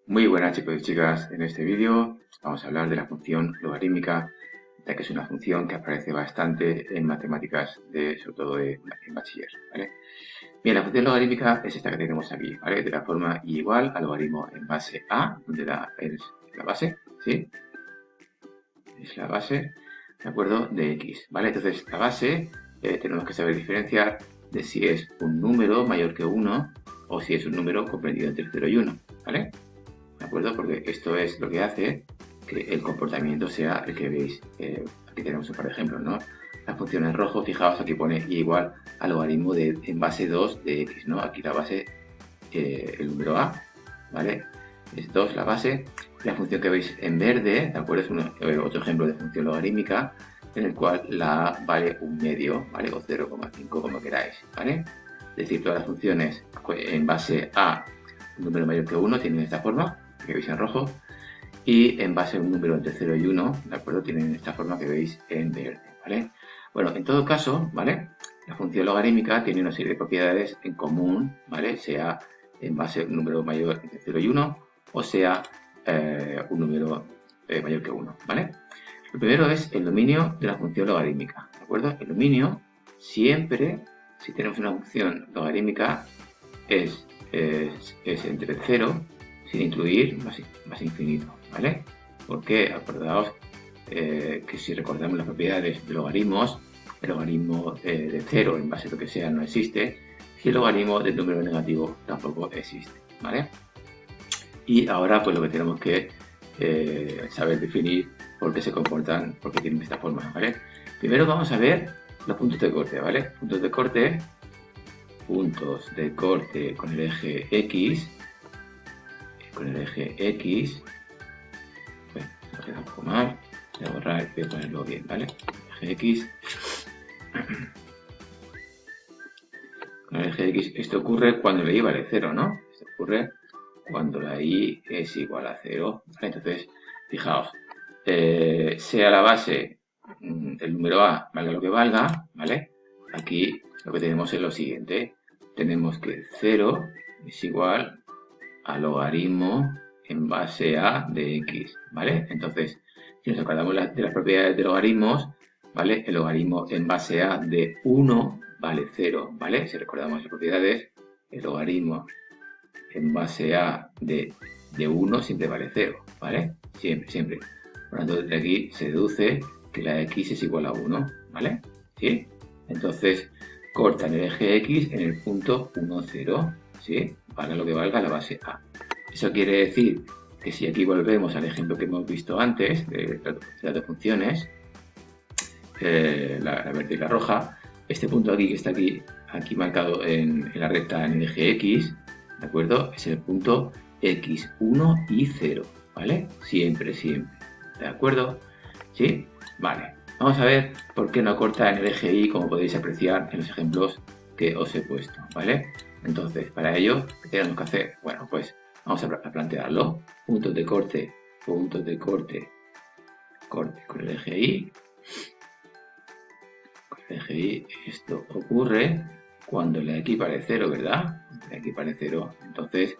Muy buenas chicos y chicas, en este vídeo vamos a hablar de la función logarítmica, ya que es una función que aparece bastante en matemáticas, sobre todo en bachiller, ¿vale? Bien, la función logarítmica es esta que tenemos aquí, ¿vale? De la forma y igual al logaritmo en base a, donde es la base, ¿sí? Es la base, ¿de acuerdo? De x, ¿vale? Entonces, la base tenemos que saber diferenciar de si es un número mayor que 1 o si es un número comprendido entre 0 y 1, ¿vale? ¿De acuerdo? Porque esto es lo que hace que el comportamiento sea el que veis. Aquí tenemos un par de ejemplos, ¿no? La función en rojo, fijaos, aquí pone y igual al logaritmo en base 2 de x, ¿no? Aquí la base, el número a, ¿vale? Es 2 la base. La función que veis en verde, ¿de acuerdo? Es otro ejemplo de función logarítmica en el cual la a vale un medio, ¿vale? O 0,5, como queráis, ¿vale? Es decir, todas las funciones en base a un número mayor que 1 tienen esta forma, que veis en rojo, y en base a un número entre 0 y 1, ¿de acuerdo? Tienen esta forma que veis en verde, ¿vale? Bueno, en todo caso, ¿vale? La función logarítmica tiene una serie de propiedades en común, ¿vale? Sea en base a un número mayor entre 0 y 1, o sea un número mayor que 1, ¿vale? Lo primero es el dominio de la función logarítmica, ¿de acuerdo? El dominio siempre, si tenemos una función logarítmica, es entre 0 sin incluir más infinito, ¿vale? Porque acordaos que si recordamos las propiedades de logaritmos, el logaritmo de 0 en base a lo que sea no existe, y el logaritmo del número negativo tampoco existe, ¿vale? Y ahora pues lo que tenemos que saber definir por qué se comportan, por qué tienen esta forma, ¿vale? Primero vamos a ver los puntos de corte, ¿vale? Puntos de corte con el eje X, bueno, me queda un poco mal, voy a borrar y voy a ponerlo bien, ¿vale? Eje X, con el eje X, esto ocurre cuando la y vale 0, ¿no? Esto ocurre cuando la y es igual a 0, ¿vale? Entonces, fijaos, sea la base el número a, valga lo que valga, ¿vale? Aquí lo que tenemos es lo siguiente, tenemos que 0 es igual al logaritmo en base a de x, ¿vale? Entonces, si nos acordamos de las propiedades de logaritmos, ¿vale? El logaritmo en base a de 1 vale 0, ¿vale? Si recordamos las propiedades, el logaritmo en base a de 1 siempre vale 0, ¿vale? Siempre, siempre. Por lo tanto, de aquí se deduce que la x es igual a 1, ¿vale? ¿Sí? Entonces, cortan el eje x en el punto 1, 0, ¿sí? Valga lo que valga la base a. Eso quiere decir que si aquí volvemos al ejemplo que hemos visto antes, de las dos funciones, la verde y la roja, este punto aquí que está aquí marcado en la recta en el eje x, ¿de acuerdo? Es el punto x1 y 0, ¿vale? Siempre, siempre, ¿de acuerdo? ¿Sí? Vale. Vamos a ver por qué no corta en el eje y, como podéis apreciar en los ejemplos que os he puesto, ¿vale? Entonces, para ello, ¿qué tenemos que hacer? Bueno, pues vamos a plantearlo. Puntos de corte, corte con el eje y. Eje y, esto ocurre cuando la x vale 0, ¿verdad? La x vale 0. Entonces,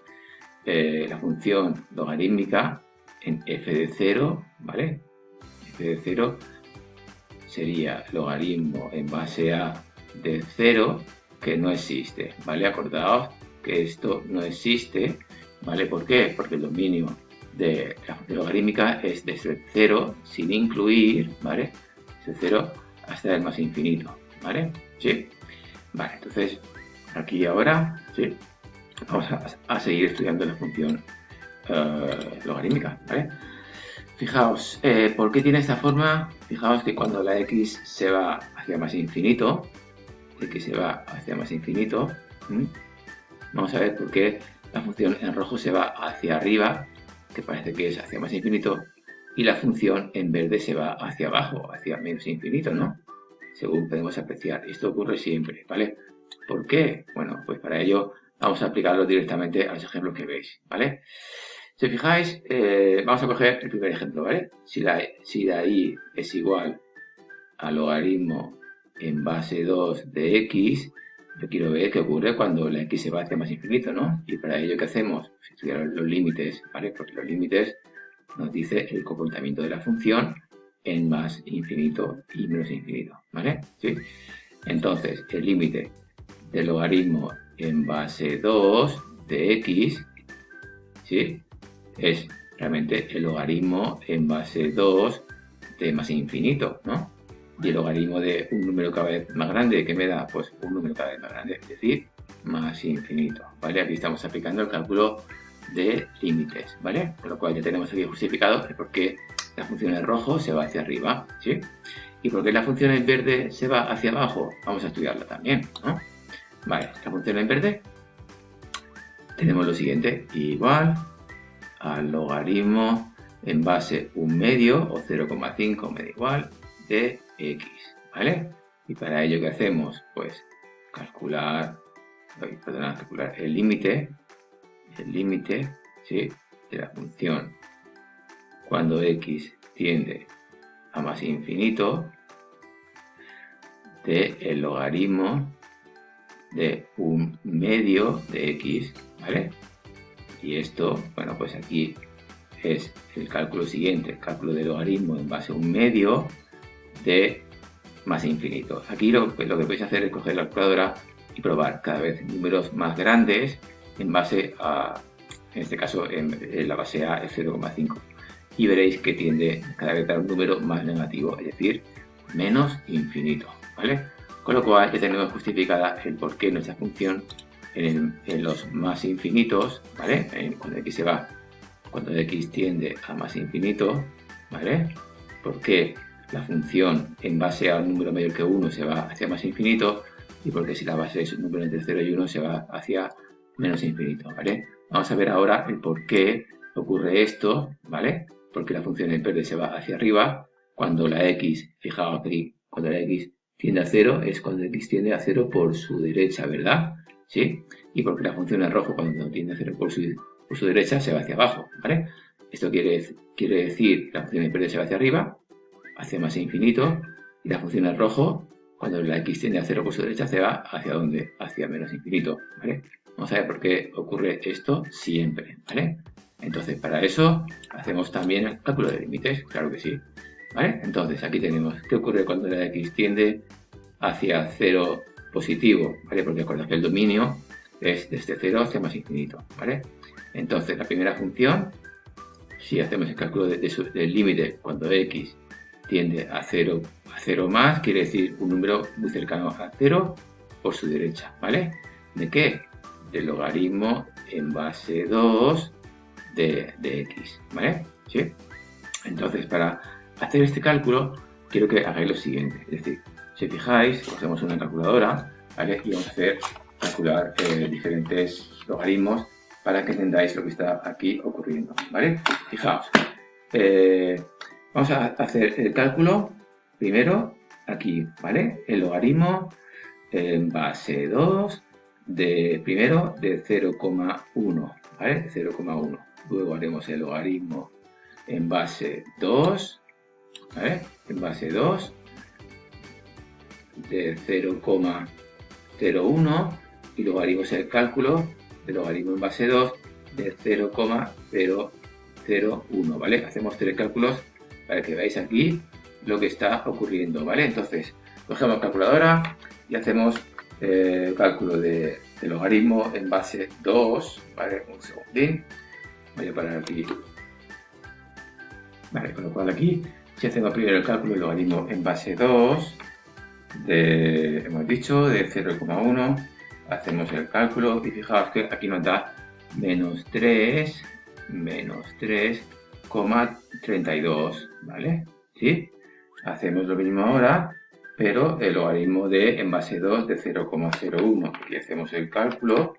la función logarítmica en f de 0, ¿vale? F de 0 sería logaritmo en base a de 0 que no existe, ¿vale? Acordaos que esto no existe, ¿vale? ¿Por qué? Porque el dominio de la función logarítmica es desde 0 sin incluir, ¿vale? Desde 0 hasta el más infinito, ¿vale? ¿Sí? Vale, entonces aquí ahora, ¿sí? Vamos a seguir estudiando la función logarítmica, ¿vale? Fijaos, ¿por qué tiene esta forma? Fijaos que cuando la x se va hacia más infinito, vamos a ver por qué la función en rojo se va hacia arriba, que parece que es hacia más infinito, y la función en verde se va hacia abajo, hacia menos infinito, ¿no? Según podemos apreciar. Esto ocurre siempre, ¿vale? ¿Por qué? Bueno, pues para ello vamos a aplicarlo directamente a los ejemplos que veis, ¿vale? Si os fijáis, vamos a coger el primer ejemplo, ¿vale? Si la y es igual al logaritmo en base 2 de x, yo quiero ver qué ocurre cuando la x se va hacia más infinito, ¿no? Y para ello, ¿qué hacemos? Pues estudiar los límites, ¿vale? Porque los límites nos dice el comportamiento de la función en más infinito y menos infinito, ¿vale? ¿Sí? Entonces, el límite del logaritmo en base 2 de x, ¿sí? Es realmente el logaritmo en base 2 de más infinito, ¿no? Y el logaritmo de un número cada vez más grande, ¿qué me da? Pues un número cada vez más grande, es decir, más infinito, ¿vale? Aquí estamos aplicando el cálculo de límites, ¿vale? Con lo cual ya tenemos aquí justificado el por qué la función en rojo se va hacia arriba, ¿sí? ¿Y por qué la función en verde se va hacia abajo? Vamos a estudiarla también, ¿no? Vale, la función en verde tenemos lo siguiente, igual al logaritmo en base 1/2 o 0,5 me da igual de x, ¿vale? Y para ello, ¿qué hacemos? Pues calcular el límite, ¿sí? De la función cuando x tiende a más infinito de el logaritmo de 1/2 de x, ¿vale? Y esto, bueno, pues aquí es el cálculo siguiente, el cálculo del logaritmo en base a 1/2 de más infinito. Aquí lo que podéis hacer es coger la calculadora y probar cada vez números más grandes en base a, en este caso, en la base A es 0,5. Y veréis que tiende cada vez a dar un número más negativo, es decir, menos infinito, ¿vale? Con lo cual ya tenemos justificada el por qué nuestra función en los más infinitos, ¿vale? Cuando x se va, cuando x tiende a más infinito, ¿vale? ¿Por qué la función en base a un número mayor que 1 se va hacia más infinito? Y porque si la base es un número entre 0 y 1 se va hacia menos infinito, ¿vale? Vamos a ver ahora el por qué ocurre esto, ¿vale? Porque la función en verde se va hacia arriba cuando la x, fijaos aquí, cuando la x tiende a 0 es cuando x tiende a 0 por su derecha, ¿verdad? ¿Sí? Y porque la función en rojo cuando tiende a 0 por su derecha se va hacia abajo, ¿vale? Esto quiere decir que la función en verde se va hacia arriba, hacia más infinito, y la función en rojo, cuando la x tiende a 0 por su derecha, se va hacia dónde? Hacia menos infinito, ¿vale? Vamos a ver por qué ocurre esto siempre, ¿vale? Entonces, para eso hacemos también el cálculo de límites, claro que sí, ¿vale? Entonces, aquí tenemos qué ocurre cuando la x tiende hacia 0 positivo, ¿vale? Porque recuerda que el dominio es desde 0 hacia más infinito, ¿vale? Entonces, la primera función, si hacemos el cálculo del límite cuando x tiende a 0 más, quiere decir un número muy cercano a 0 por su derecha, ¿vale? ¿De qué? Del logaritmo en base 2 de x, ¿vale? ¿Sí? Entonces, para hacer este cálculo, quiero que hagáis lo siguiente, es decir, si fijáis, cogemos una calculadora, ¿vale? Y vamos a calcular diferentes logaritmos para que entendáis lo que está aquí ocurriendo, ¿vale? Fijaos, vamos a hacer el cálculo primero aquí, ¿vale? El logaritmo en base 2 de 0,1, ¿vale? 0,1. Luego haremos el logaritmo en base 2, ¿vale? En base 2 de 0,01 y luego haremos el cálculo del logaritmo en base 2 de 0,001, ¿vale? Hacemos 3 cálculos para que veáis aquí lo que está ocurriendo, ¿vale? Entonces, cogemos calculadora y hacemos cálculo de logaritmo en base 2, ¿vale? Un segundín, voy a parar aquí, ¿vale? Con lo cual aquí, si hacemos primero el cálculo del logaritmo en base 2, hemos dicho, de 0,1, hacemos el cálculo y fijaos que aquí nos da menos 3,32, ¿vale? ¿Sí? Hacemos lo mismo ahora, pero el logaritmo de en base 2 de 0,01 y hacemos el cálculo,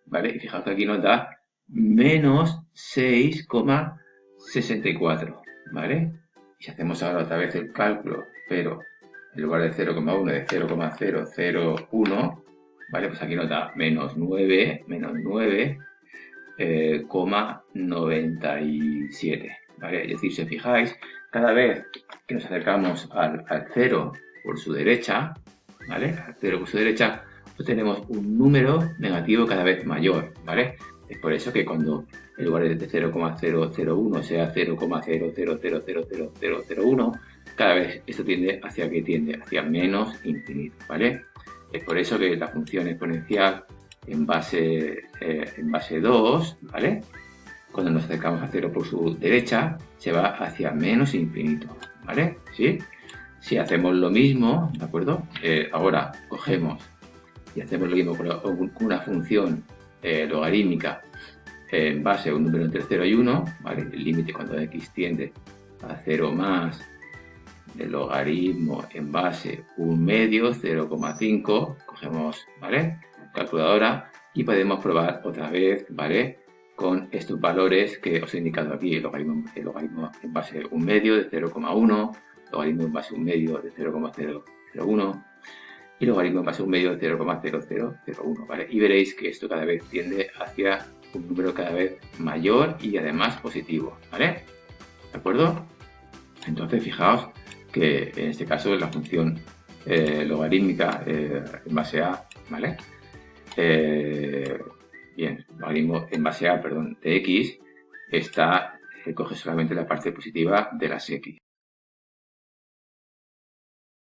¿vale? Y fijaos que aquí nos da menos 6,64, ¿vale? Y si hacemos ahora otra vez el cálculo, pero en lugar de 0,1 de 0,001, ¿vale? Pues aquí nos da menos 9,97, ¿vale? Es decir, si os fijáis, cada vez que nos acercamos al 0 por su derecha, ¿vale? Al 0 por su derecha, tenemos un número negativo cada vez mayor, ¿vale? Es por eso que cuando en lugar de 0,001 sea 0,0000001, cada vez esto tiende hacia menos infinito, ¿vale? Es por eso que la función exponencial en base 2, ¿vale? Cuando nos acercamos a 0 por su derecha, se va hacia menos infinito, ¿vale? ¿Sí? Si hacemos lo mismo, ¿de acuerdo? Ahora cogemos y hacemos lo mismo con una función logarítmica en base a un número entre 0 y 1, ¿vale? El límite cuando x tiende a 0 más del logaritmo en base 1 medio, 0,5, cogemos, ¿vale? Calculadora y podemos probar otra vez, ¿vale? Con estos valores que os he indicado aquí, el logaritmo en base 1 medio de 0,1, logaritmo en base 1 medio de 0,001 y logaritmo en base 1 medio de 0,0001, ¿vale? Y veréis que esto cada vez tiende hacia un número cada vez mayor y además positivo, ¿vale? ¿De acuerdo? Entonces, fijaos que en este caso la función logarítmica en base a, ¿vale? Bien, logaritmo en base a, perdón, de x coge solamente la parte positiva de las x.